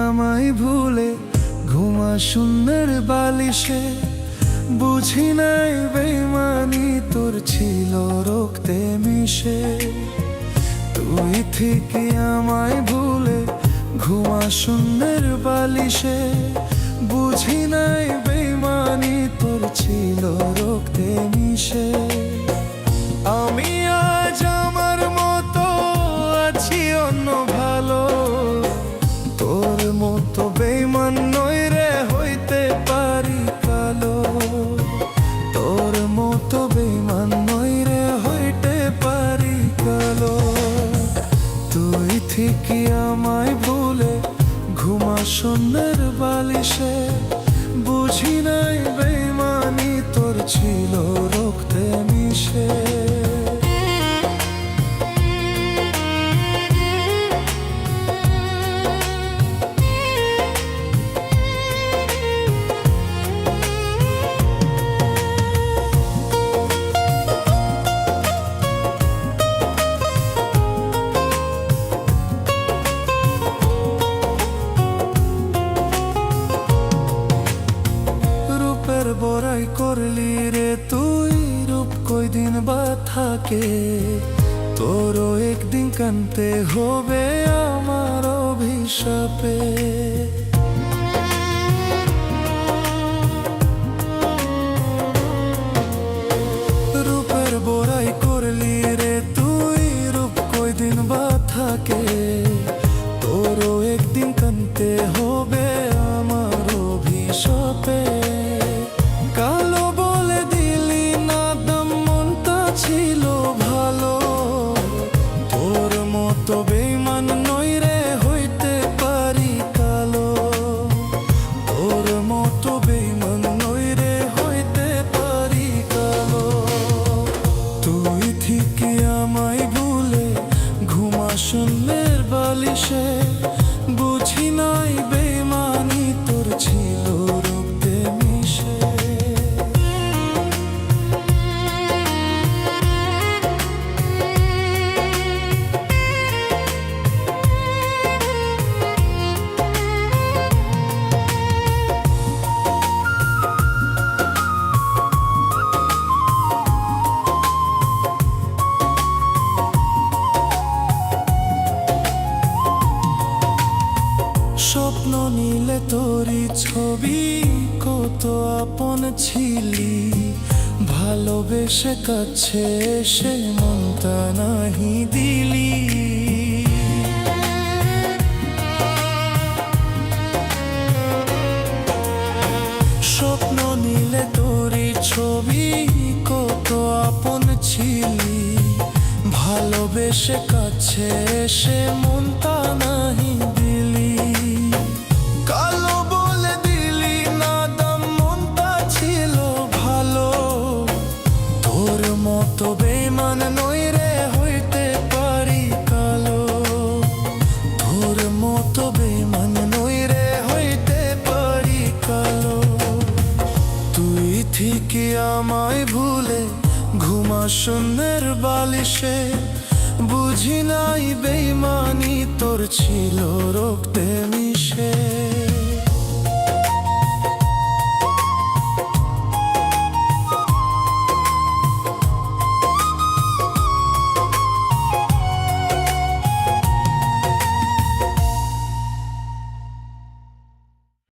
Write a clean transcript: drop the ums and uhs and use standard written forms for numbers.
আমায় ভুলে ঘুমা শূন্যের বালিশে, বুঝি নাই বেইমানি তোর ছিল রক্তে মিশে। তুই থেকে আমায় ভুলে ঘুমা শূন্যের বালিশে, বুঝি নাই বেইমানি তোর ছিল রক্তে মিশে। আমি আজ আমার মতো আছি অন্য ভালো, তোর মতো বেইমান নই রে হইতে পারি কালো। তোর মতো বেইমান নই রে হইতে পারি কালো। তুই থেকে আমায় ভুলে ঘুমা শূন্যের বালিশে, বুঝি নাই বেইমানি তোর ছিল রক্তে মিশে। বড়াই করলি রে তুই, রূপ কয়দিন বা থাকে, তোরও একদিন কানতে হবে আমার অভিশাপে। রূপের বড়াই করলি রে তুই, রূপ কয়দিন বা থাকে, তোরও একদিন কানতে হবে আমার অভিশাপে। কালো বলে দিলি না দাম, মনটা ছিল ভালো, তোর মতো বেইমান নই রে হইতে পারি কালো। তোর মতো বেইমান নই রে হইতে পারি কালো। তুই থেকে আমায় ভুলে ঘুমা শূন্যের বালিশে, বুঝি নাই বেইমানি তোর ছিল রক্তে মিশে। স্বপ্ন নিলে তোরই ছবি, কত আপন ছিলি, ভালোবেসে কাছে সে মনটা নাহি দিলি। স্বপ্ন নিলে তোরই ছবি, কত আপন ছিলি, ভালোবেসে কাছে সে মনটা নাহি দিলি। কালো বলে দিলি না দাম, মনটা ছিল ভালো, তোর মতো বেইমান নই রে হইতে পারি কালো। তোর মতো বেইমান নই রে হইতে পারি কালো। তুই থেকে আমায় ভুলে ঘুমা শূন্যের বালিশে, বুঝি নাই বেইমানি তোর ছিল রক্তে মিশে।